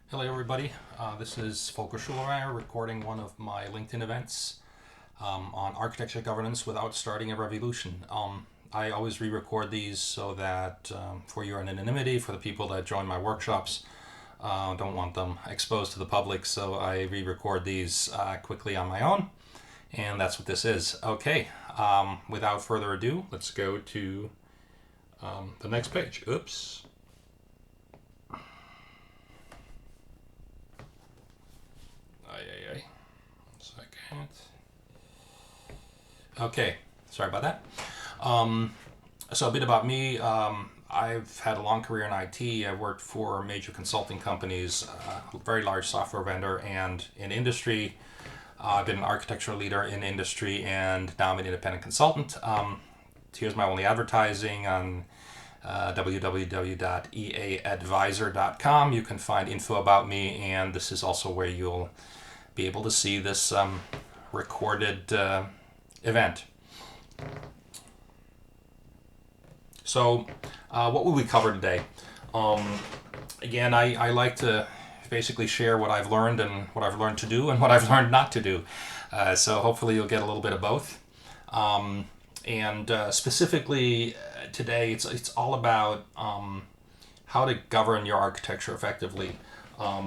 Hello everybody, this is Volker Schulreier recording one of my LinkedIn events on architecture governance without starting a revolution. I always re-record these so that for your anonymity, for the people that join my workshops, don't want them exposed to the public, so I re-record these quickly on my own, and that's what this is. Okay, without further ado, let's go to the next page. Oops. One second. Okay, sorry about that. So a bit about me. I've had a long career in IT. I've worked for major consulting companies, a very large software vendor, and in industry. I've been an architecture leader in industry, and now I'm an independent consultant. Here's my only advertising on www.eaadvisor.com. You can find info about me, and this is also where you'll be able to see this recorded event. So, what will we cover today? Again, I like to basically share what I've learned and what I've learned to do and what I've learned not to do. So hopefully you'll get a little bit of both. And specifically today, it's all about how to govern your architecture effectively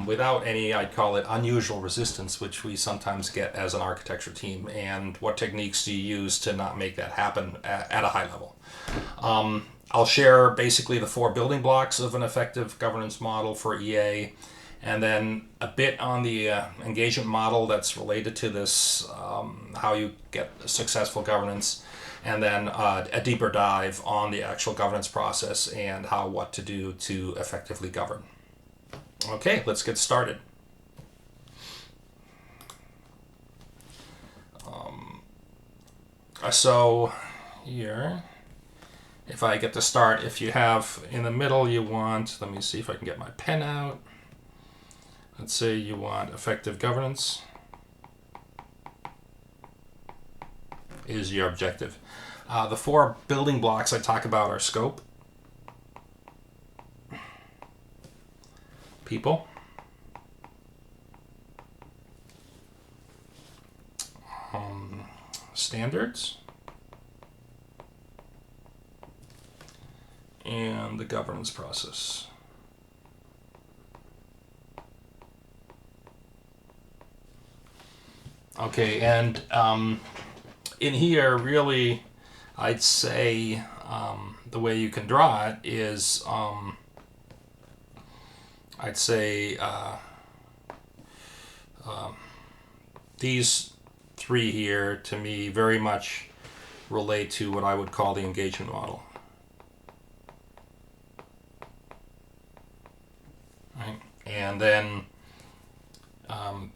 without any, I'd call it, unusual resistance, which we sometimes get as an architecture team, and what techniques do you use to not make that happen at a high level. I'll share basically the 4 building blocks of an effective governance model for EA, and then a bit on the engagement model that's related to this, how you get successful governance, and then a deeper dive on the actual governance process and what to do to effectively govern. Okay, let's get started. So here, if I get to start, if you have in the middle you want, let me see if I can get my pen out. Let's say you want effective governance is your objective. The 4 building blocks I talk about are scope, people, standards, and the governance process. Okay, and in here, really, I'd say the way you can draw it is, I'd say these 3 here, to me, very much relate to what I would call the engagement model. Right? And then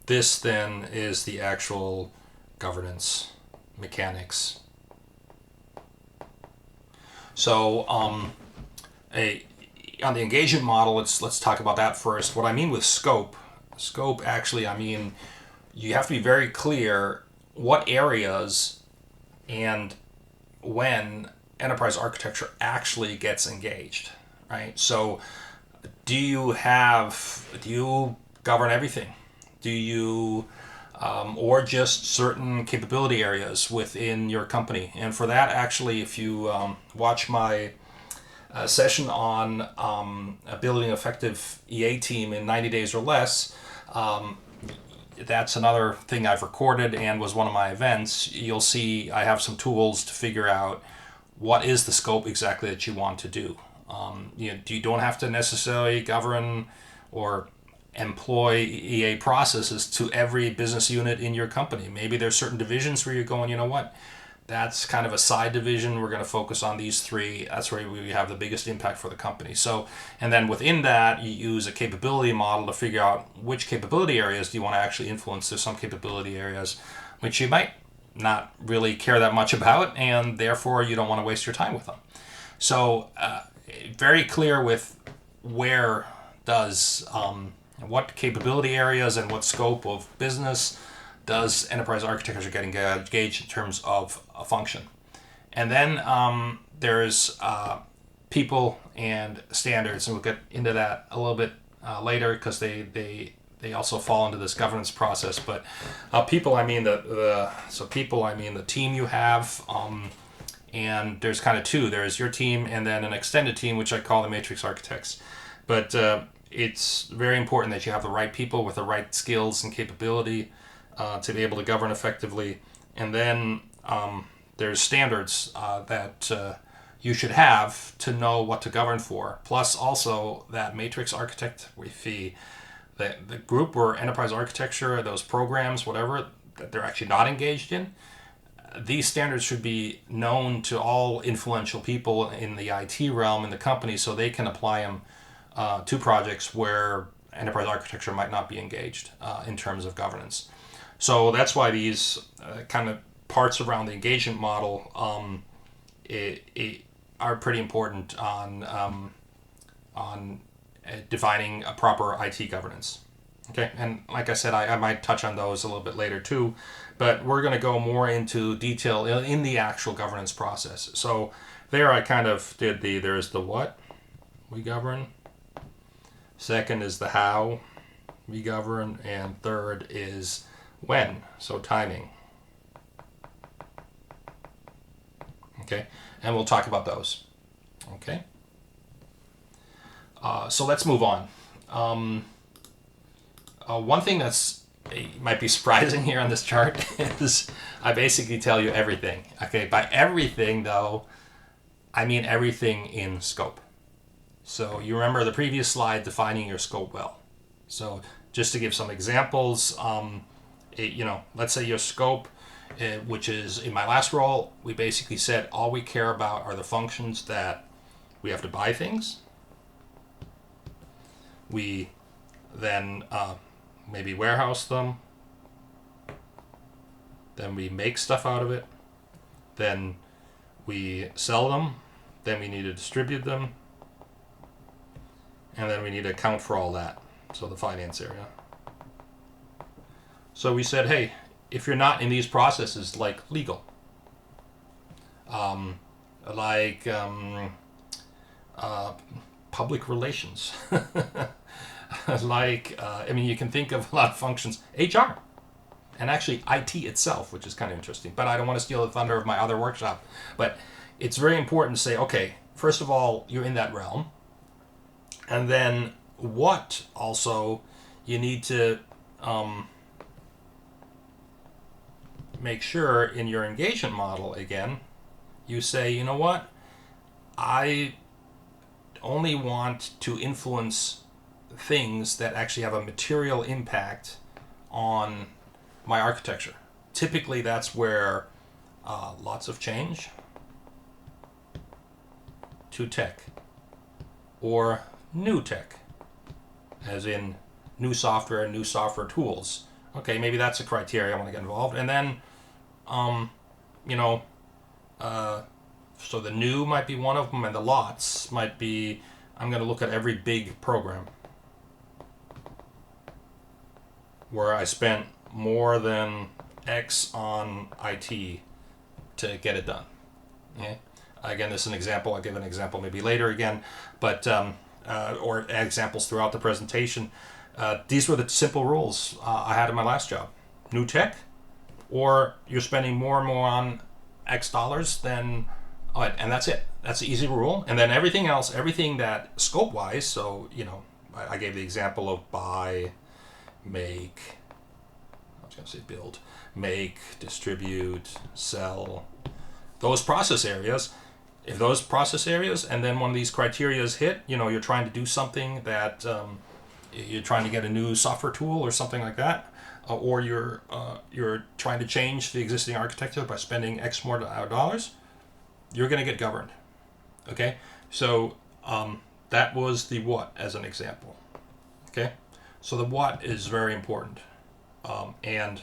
this then is the actual governance mechanics. So on the engagement model, let's talk about that first. What I mean with scope actually, I mean you have to be very clear what areas and when enterprise architecture actually gets engaged, right? So do you govern everything? Do you or just certain capability areas within your company? And for that, actually, if you watch my session on building an effective EA team in 90 days or less, that's another thing I've recorded and was one of my events. You'll see I have some tools to figure out what is the scope exactly that you want to do. You don't have to necessarily govern or employ EA processes to every business unit in your company. Maybe there's certain divisions where you're going, you know what, that's kind of a side division. We're going to focus on these 3. That's where we have the biggest impact for the company. So, and then within that, you use a capability model to figure out which capability areas do you want to actually influence. There's some capability areas which you might not really care that much about, and therefore you don't want to waste your time with them. So, very clear with where does what capability areas and what scope of business does enterprise architecture get engaged in terms of a function. And then there's people and standards, and we'll get into that a little bit later, because they also fall into this governance process. But people, I mean the team you have, and there's kind of two. There's your team, and then an extended team, which I call the matrix architects. But it's very important that you have the right people with the right skills and capability to be able to govern effectively. And then there's standards that you should have to know what to govern for. Plus, also that matrix architect fee, the group or enterprise architecture, those programs, whatever that they're actually not engaged in. These standards should be known to all influential people in the IT realm in the company, so they can apply them to projects where enterprise architecture might not be engaged in terms of governance. So that's why these kind of parts around the engagement model are pretty important on defining a proper IT governance. Okay, and like I said, I might touch on those a little bit later too, but we're going to go more into detail in the actual governance process. So there I kind of did there's the what we govern, second is the how we govern, and third is when, so timing. Okay, and we'll talk about those. Okay, so let's move on. One thing that's might be surprising here on this chart is I basically tell you everything. Okay, by everything though, I mean everything in scope. So you remember the previous slide defining your scope well. So just to give some examples, let's say your scope, which is in my last role, we basically said all we care about are the functions that we have to buy things. We then maybe warehouse them. Then we make stuff out of it. Then we sell them. Then we need to distribute them. And then we need to account for all that. So the finance area. So we said, hey, if you're not in these processes like legal, public relations, you can think of a lot of functions, HR, and actually IT itself, which is kind of interesting. But I don't want to steal the thunder of my other workshop. But it's very important to say, okay, first of all, you're in that realm. And then what also you need to make sure in your engagement model, again, you say, you know what, I only want to influence things that actually have a material impact on my architecture. Typically that's where lots of change to tech, or new tech, as in new software tools. Okay, maybe that's a criteria I want to get involved. And then, so the new might be one of them, and the lots might be, I'm going to look at every big program where I spent more than X on IT to get it done. Okay? Again, this is an example. I'll give an example maybe later again, but or examples throughout the presentation. These were the simple rules I had in my last job. New tech, or you're spending more and more on X dollars than, and that's it. That's the easy rule. And then everything else, everything that scope-wise, so, I gave the example of buy, make, I was going to say build, make, distribute, sell, those process areas. If those process areas and then one of these criteria is hit, you're trying to do something that you're trying to get a new software tool or something like that, or you're trying to change the existing architecture by spending X more dollars, you're going to get governed. Okay, so that was the what as an example. Okay, so the what is very important, and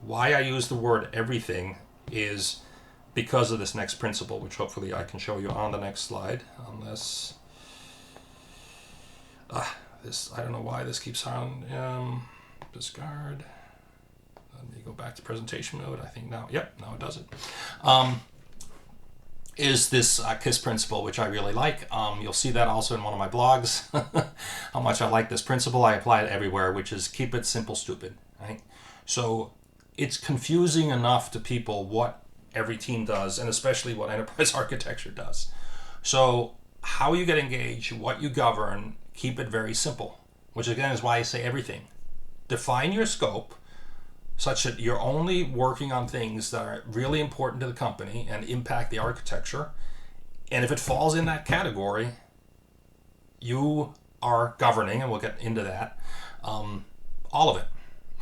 why I use the word everything is because of this next principle, which hopefully I can show you on the next slide, unless this, I don't know why this keeps on discard. Let me go back to presentation mode. I think now, yep, now it does it. is this KISS principle, which I really like. You'll see that also in one of my blogs, how much I like this principle. I apply it everywhere, which is keep it simple, stupid. Right? So it's confusing enough to people what every team does, and especially what enterprise architecture does. So how you get engaged, what you govern, keep it very simple, which again is why I say everything. Define your scope such that you're only working on things that are really important to the company and impact the architecture. And if it falls in that category, you are governing, and we'll get into that, all of it.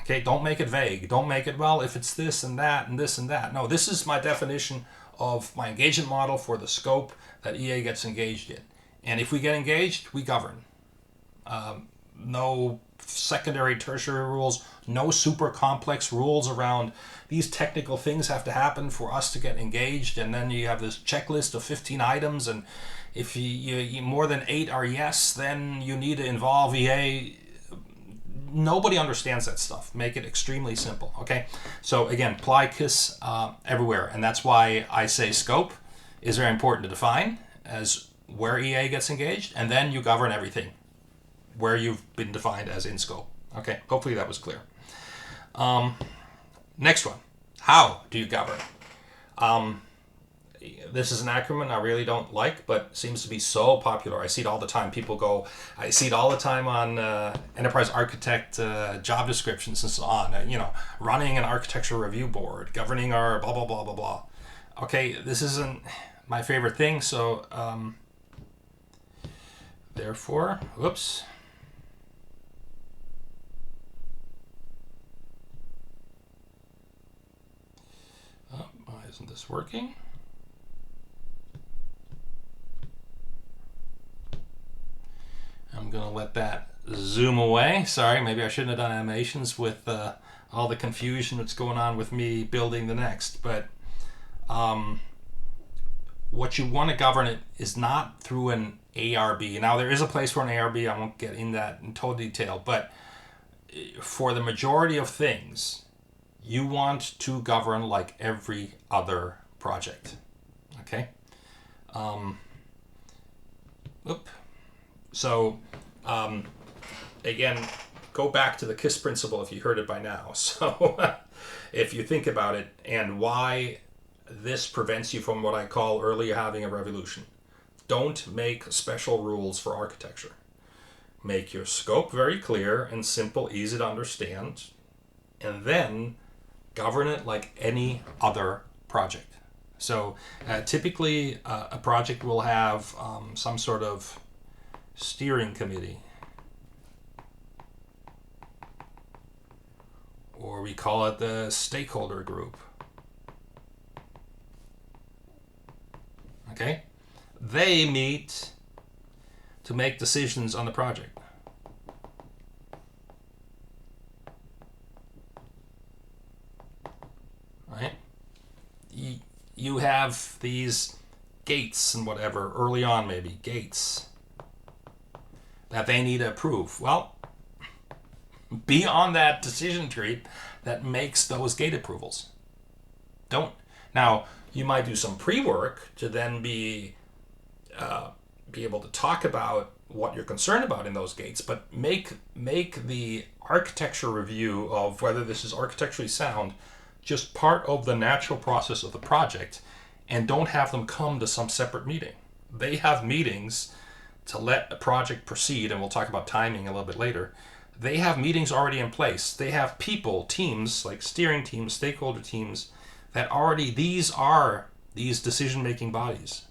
Okay, don't make it vague. Don't make it, well, if it's this and that and this and that. No, this is my definition of my engagement model for the scope that EA gets engaged in. And if we get engaged, we govern. No secondary, tertiary rules, no super complex rules around these technical things have to happen for us to get engaged. And then you have this checklist of 15 items, and if you more than 8 are yes, then you need to involve EA. Nobody understands that stuff. Make it extremely simple. Okay, so again, apply KISS everywhere, and that's why I say scope is very important to define as where EA gets engaged, and then you govern everything where you've been defined as in scope. Okay, hopefully that was clear. Next one, how do you govern? This is an acronym I really don't like, but seems to be so popular. I see it all the time. I see it all the time on enterprise architect job descriptions and so on. Running an architecture review board, governing our blah, blah, blah, blah, blah. Okay, this isn't my favorite thing, so therefore, whoops. Why isn't this working? I'm going to let that zoom away. Sorry, maybe I shouldn't have done animations with all the confusion that's going on with me building the next. But what you want to govern it is not through an ARB. Now, there is a place for an ARB. I won't get in that in total detail. But for the majority of things, you want to govern like every other project. Okay? So, again, go back to the KISS principle if you heard it by now. So, if you think about it and why this prevents you from what I call early having a revolution. Don't make special rules for architecture. Make your scope very clear and simple, easy to understand, and then govern it like any other project. So, typically, a project will have some sort of steering committee, or we call it the stakeholder group. Okay? They meet to make decisions on the project. Right? You have these gates and whatever, early on maybe, gates that they need to approve. Well, be on that decision tree that makes those gate approvals. Don't. Now, you might do some pre-work to then be able to talk about what you're concerned about in those gates, but make the architecture review of whether this is architecturally sound just part of the natural process of the project, and don't have them come to some separate meeting. They have meetings to let a project proceed, and we'll talk about timing a little bit later. They have meetings already in place. They have people, teams, like steering teams, stakeholder teams, that already, these are these decision-making bodies.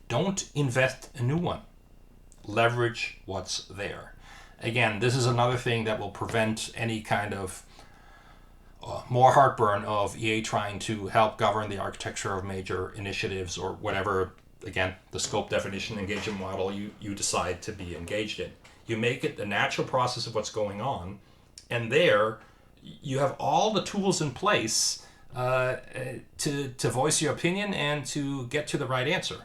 Don't invent a new one. Leverage what's there. Again, this is another thing that will prevent any kind of more heartburn of EA trying to help govern the architecture of major initiatives or whatever, again, the scope, definition, engagement model you decide to be engaged in. You make it the natural process of what's going on, and there you have all the tools in place to voice your opinion and to get to the right answer.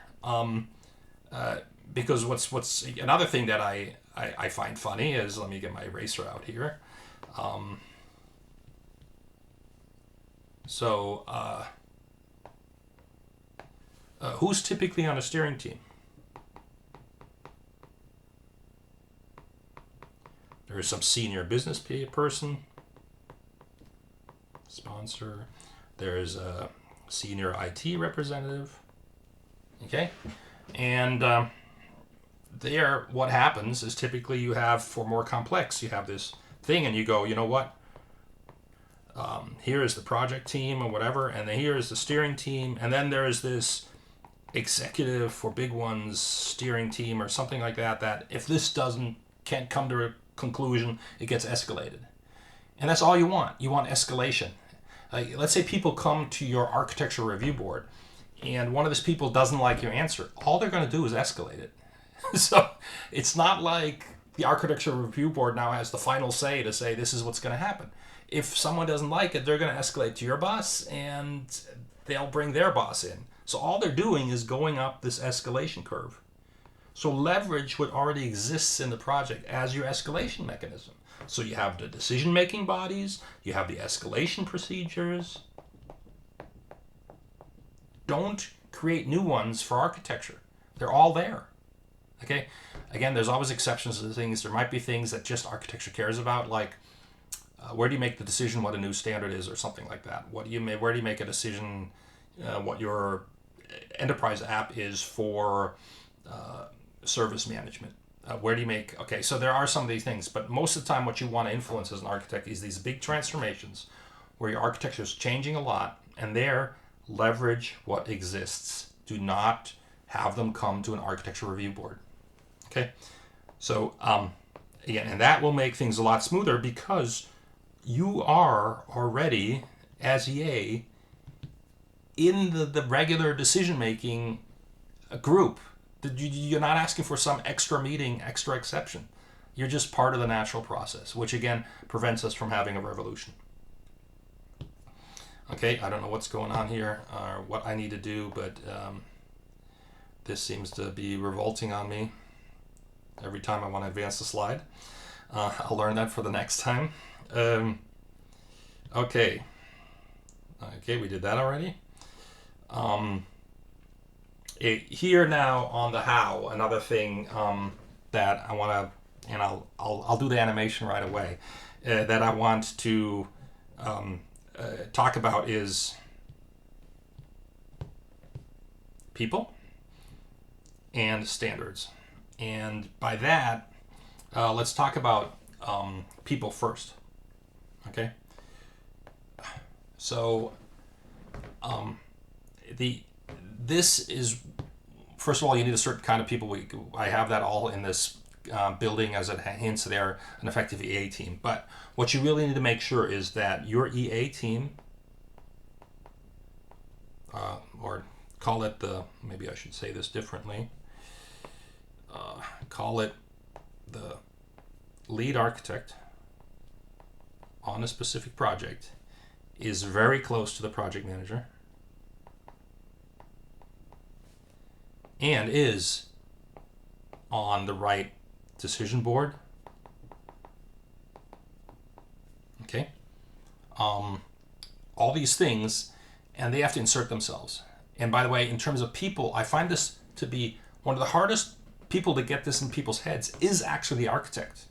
Because what's another thing that I find funny is, let me get my eraser out here. So, who's typically on a steering team? There is some senior business person, sponsor. There's a senior IT representative. Okay, and there, what happens is typically you have, for more complex, you have this thing, and you go, you know what? Here is the project team or whatever, and then here is the steering team, and then there is this executive for big ones steering team or something like that. That if this can't come to a conclusion, it gets escalated, and that's all you want. You want escalation. Let's say people come to your architecture review board, and one of these people doesn't like your answer. All they're going to do is escalate it. So it's not like the architecture review board now has the final say to say this is what's going to happen. If someone doesn't like it, they're going to escalate to your boss, and they'll bring their boss in. So all they're doing is going up this escalation curve. So leverage what already exists in the project as your escalation mechanism. So you have the decision-making bodies, you have the escalation procedures. Don't create new ones for architecture. They're all there. Okay? Again, there's always exceptions to the things. There might be things that just architecture cares about, like where do you make the decision what a new standard is or something like that? Where do you make a decision what your enterprise app is for service management? Where do you make... Okay, so there are some of these things, but most of the time what you want to influence as an architect is these big transformations where your architecture is changing a lot, and there, leverage what exists. Do not have them come to an architecture review board. Okay? So, again, and that will make things a lot smoother because you are already, as EA, in the regular decision-making group. You're not asking for some extra meeting, extra exception. You're just part of the natural process, which again prevents us from having a revolution. Okay, I don't know what's going on here or what I need to do, but this seems to be revolting on me every time I want to advance the slide. I'll learn that for the next time. Okay, we did that already. Here now on the how, another thing that I want to, and I'll do the animation right away, that I want to talk about is people and standards. And by that, let's talk about people first. Okay? So, this is, first of all, you need a certain kind of people. I have that all in this building as it hints there, an effective EA team. But what you really need to make sure is that your EA team, or call it maybe I should say this differently, call it the lead architect on a specific project, is very close to the project manager and is on the right decision board. Okay? All these things, and they have to insert themselves. And by the way, in terms of people, I find this to be one of the hardest people to get this in people's heads is actually the architect.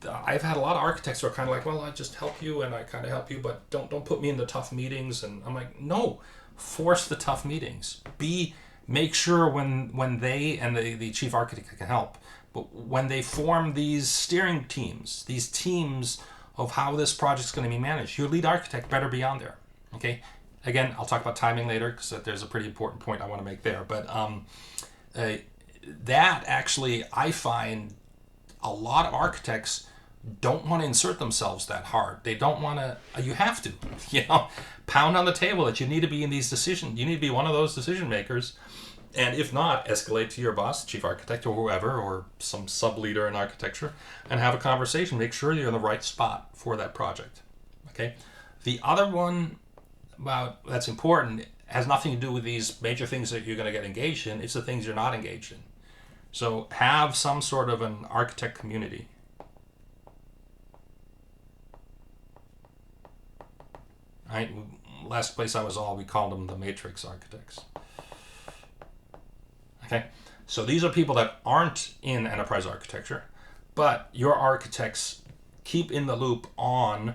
I've had a lot of architects who are kind of like, well, I just help you and I kind of help you, but don't put me in the tough meetings. And I'm like, no, force the tough meetings. Make sure when they and the chief architect can help, but when they form these steering teams, these teams of how this project's going to be managed, your lead architect better be on there. Okay. Again, I'll talk about timing later because there's a pretty important point I want to make there. But that actually, I find a lot of architects don't want to insert themselves that hard. They don't want to. You have to, pound on the table that you need to be in these decisions. You need to be one of those decision makers. And if not, escalate to your boss, chief architect or whoever, or some sub-leader in architecture, and have a conversation. Make sure you're in the right spot for that project. Okay. The other one that's important has nothing to do with these major things that you're going to get engaged in. It's the things you're not engaged in. So have some sort of an architect community. right? Last place I was all, we called them the matrix architects. Okay, so these are people that aren't in enterprise architecture, but your architects keep in the loop on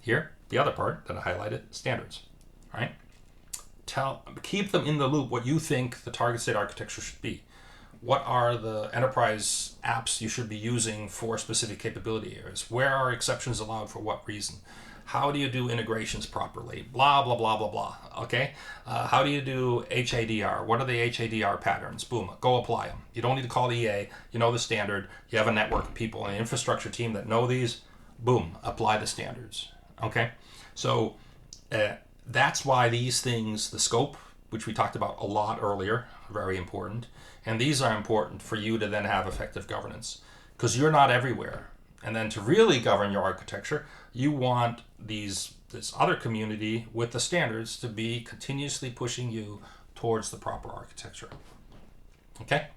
here, the other part that I highlighted, standards, right? Keep them in the loop what you think the target state architecture should be. What are the enterprise apps you should be using for specific capability areas? Where are exceptions allowed for what reason? How do you do integrations properly? Blah, blah, blah, blah, blah. Okay? How do you do HADR? What are the HADR patterns? Boom, go apply them. You don't need to call the EA. You know the standard. You have a network of people, an infrastructure team that know these. Boom, apply the standards. Okay? So that's why these things, the scope, which we talked about a lot earlier, very important. And these are important for you to then have effective governance, because you're not everywhere. And then to really govern your architecture, you want this other community with the standards to be continuously pushing you towards the proper architecture. Okay?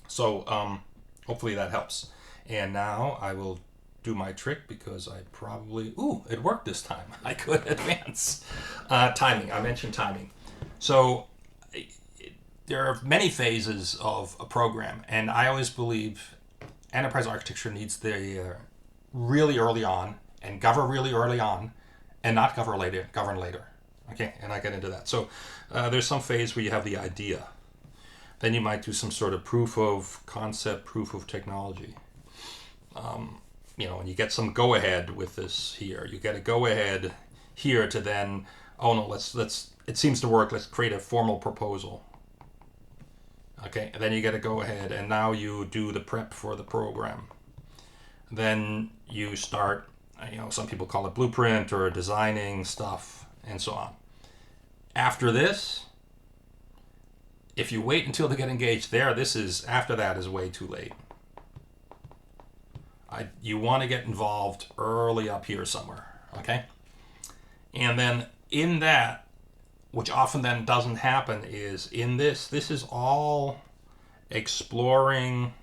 So hopefully that helps. And now I will do my trick, because I probably... Ooh, it worked this time. I could advance. Timing. I mentioned timing. So there are many phases of a program, and I always believe enterprise architecture needs the really early on, and govern really early on, and not govern later. Okay, and I get into that. So there's some phase where you have the idea. Then you might do some sort of proof of concept, proof of technology. And you get some go ahead with this here. You get a go ahead here to then, oh no, let's it seems to work. Let's create a formal proposal. Okay, and then you get to go ahead, and now you do the prep for the program. Then you start, some people call it blueprint or designing stuff, and so on. After this, if you wait until they get engaged there, after that is way too late. You want to get involved early up here somewhere, okay? And then in that, which often then doesn't happen, is in this is all exploring.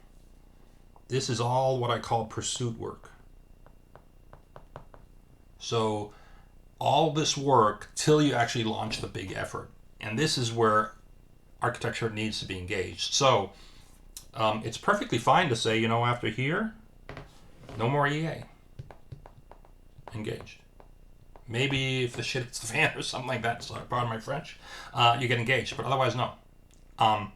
This is all what I call pursuit work. So all this work till you actually launch the big effort. And this is where architecture needs to be engaged. So it's perfectly fine to say, after here, no more EA. Engaged. Maybe if the shit hits the fan or something like that, sorry, pardon my French, you get engaged, but otherwise no. One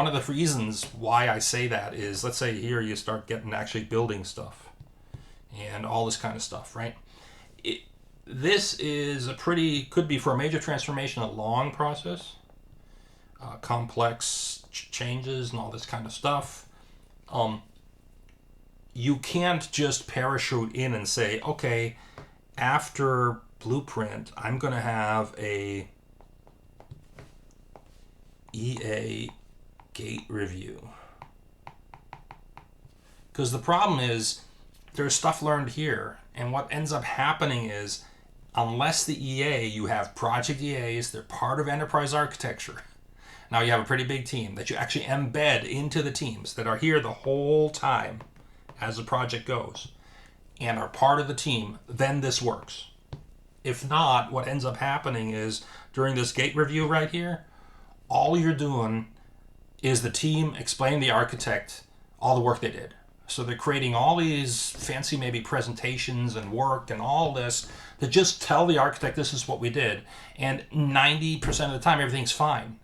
of the reasons why I say that is, let's say here you start getting actually building stuff and all this kind of stuff, right? This is could be for a major transformation, a long process, complex changes and all this kind of stuff. You can't just parachute in and say, okay, after blueprint, I'm going to have a EA gate review. Because the problem is, there's stuff learned here, and what ends up happening is, unless the EA, you have project EAs, they're part of enterprise architecture. Now you have a pretty big team that you actually embed into the teams that are here the whole time as the project goes and are part of the team, then this works. If not, what ends up happening is, during this gate review right here, all you're doing is the team explaining the architect all the work they did. So they're creating all these fancy maybe presentations and work and all this to just tell the architect this is what we did. And 90% of the time, everything's fine.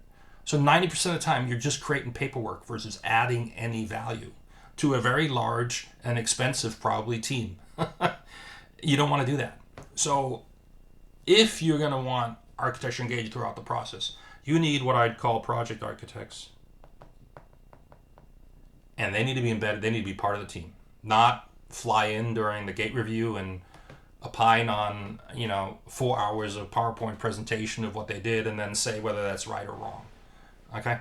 So 90% of the time, you're just creating paperwork versus adding any value to a very large and expensive, probably, team. You don't want to do that. So if you're going to want architecture engaged throughout the process, you need what I'd call project architects. And they need to be embedded. They need to be part of the team. Not fly in during the gate review and opine on, 4 hours of PowerPoint presentation of what they did and then say whether that's right or wrong. Okay?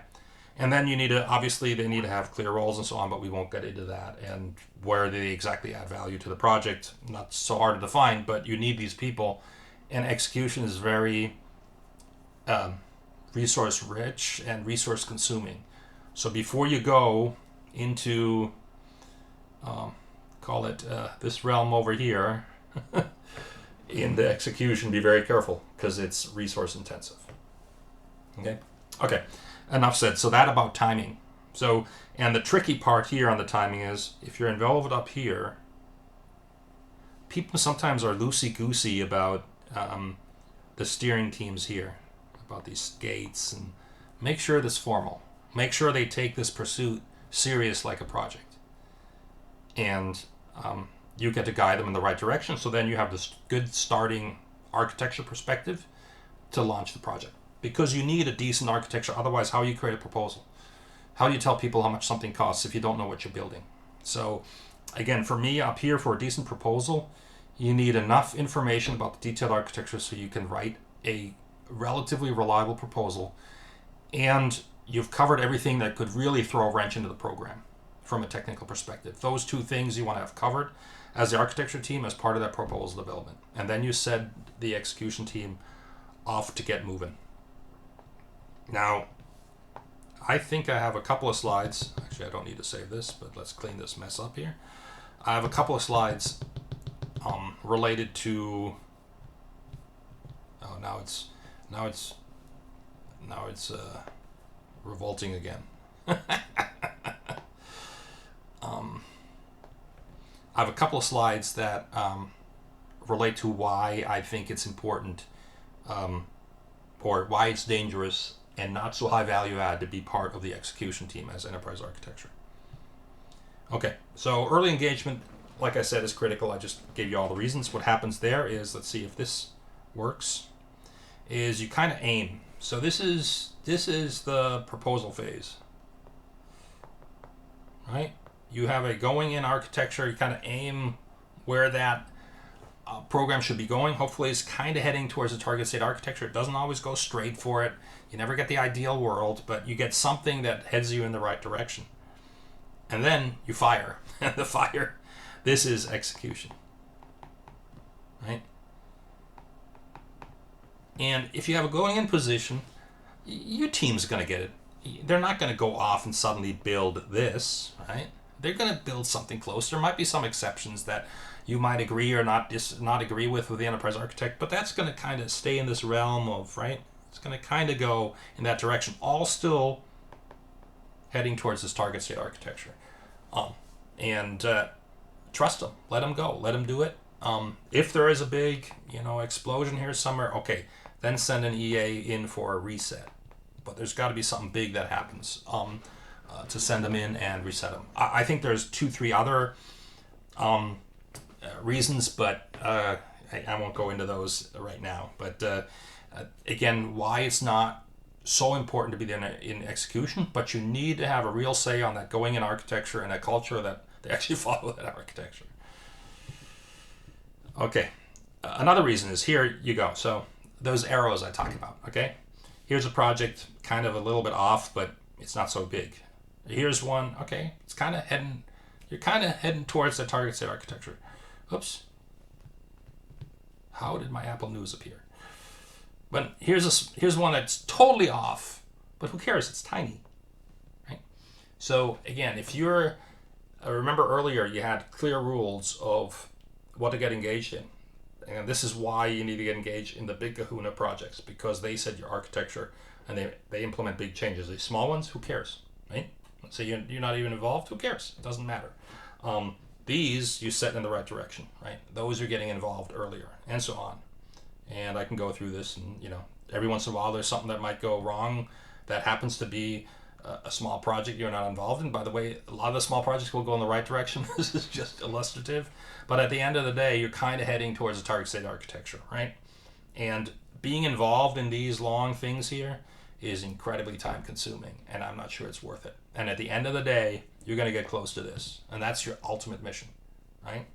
And then they need to have clear roles and so on, but we won't get into that. And where they exactly add value to the project, not so hard to define, but you need these people. And execution is very resource rich and resource consuming. So before you go into call it this realm over here, in the execution, be very careful because it's resource intensive. Okay, enough said. So that about timing. So, and the tricky part here on the timing is if you're involved up here, people sometimes are loosey-goosey about the steering teams here, about these gates, and make sure that's formal. Make sure they take this pursuit serious like a project. And you get to guide them in the right direction, so then you have this good starting architecture perspective to launch the project. Because you need a decent architecture, otherwise how do you create a proposal? How do you tell people how much something costs if you don't know what you're building? So again, for me up here, for a decent proposal, you need enough information about the detailed architecture so you can write a relatively reliable proposal, and you've covered everything that could really throw a wrench into the program from a technical perspective. Those two things you want to have covered as the architecture team as part of that proposal development. And then you send the execution team off to get moving. Now, I think I have a couple of slides. Actually, I don't need to save this, but let's clean this mess up here. I have a couple of slides related to. Oh, now it's revolting again. I have a couple of slides that relate to why I think it's important, or why it's dangerous and not so high value add to be part of the execution team as enterprise architecture. Okay, so early engagement, like I said, is critical. I just gave you all the reasons. What happens there is, let's see if this works, is you kind of aim. So this is the proposal phase, right? You have a going in architecture, you kind of aim where that program should be going. Hopefully it's kind of heading towards the target state architecture. It doesn't always go straight for it. You never get the ideal world, but you get something that heads you in the right direction. And then you fire. And the fire, this is execution, right? And if you have a going in position, your team's going to get it. They're not going to go off and suddenly build this, right? They're going to build something close. There might be some exceptions that you might agree or not agree with the enterprise architect, but that's going to kind of stay in this realm of, right? It's going to kind of go in that direction, all still heading towards this target state architecture. And trust them, let them go, let them do it. If there is a big, explosion here somewhere, okay, then send an EA in for a reset. But there's got to be something big that happens to send them in and reset them. I think there's 2-3 other reasons, but I won't go into those right now. But again, why it's not so important to be in execution, but you need to have a real say on that going in architecture and a culture that they actually follow that architecture. Okay, another reason is here you go. So those arrows I talked about, okay? Here's a project kind of a little bit off, but it's not so big. Here's one, okay, it's kind of heading, you're kind of heading towards the target state architecture. Oops. How did my Apple News appear? But here's one that's totally off, but who cares? It's tiny, right? So again, if you're, remember earlier you had clear rules of what to get engaged in. And this is why you need to get engaged in the big kahuna projects, because they set your architecture and they implement big changes. The small ones, who cares, right? Let's say you're not even involved, who cares? It doesn't matter. These you set in the right direction, right? Those are getting involved earlier, and so on. And I can go through this, and every once in a while there's something that might go wrong that happens to be a small project you're not involved in. By the way, a lot of the small projects will go in the right direction. This is just illustrative. But at the end of the day, you're kind of heading towards the target state architecture, right? And being involved in these long things here is incredibly time consuming, and I'm not sure it's worth it. And at the end of the day, you're going to get close to this, and that's your ultimate mission, right?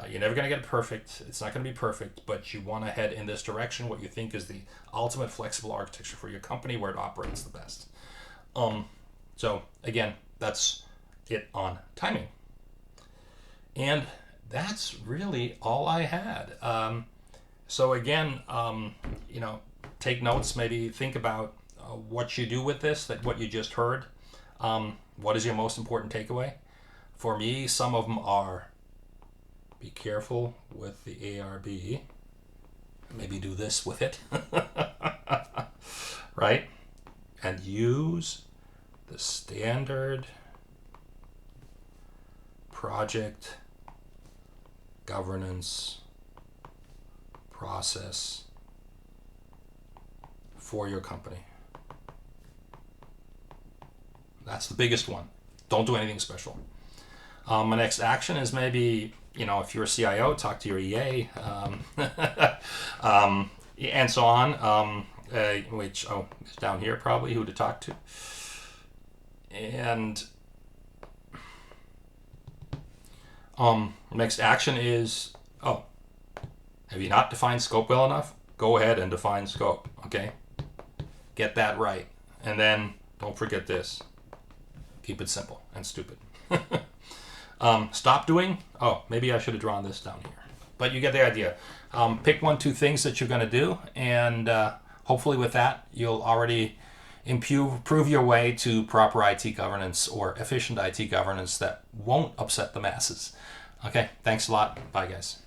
You're never going to get it perfect. It's not going to be perfect, but you want to head in this direction, what you think is the ultimate flexible architecture for your company where it operates the best. So again, that's it on timing. And that's really all I had. So again, take notes, maybe think about what you do with this, what you just heard. What is your most important takeaway? For me, some of them are Be careful with the ARB. Maybe do this with it. Right? And use the standard project governance process for your company. That's the biggest one. Don't do anything special. My next action is maybe, if you're a CIO, talk to your EA, and so on, which, it's down here probably who to talk to. And next action is, have you not defined scope well enough? Go ahead and define scope, okay? Get that right. And then don't forget this. Keep it simple and stupid. Stop doing, maybe I should have drawn this down here. But you get the idea. Pick 1-2 things that you're going to do, and hopefully with that, you'll already improve your way to proper IT governance or efficient IT governance that won't upset the masses. Okay, thanks a lot. Bye, guys.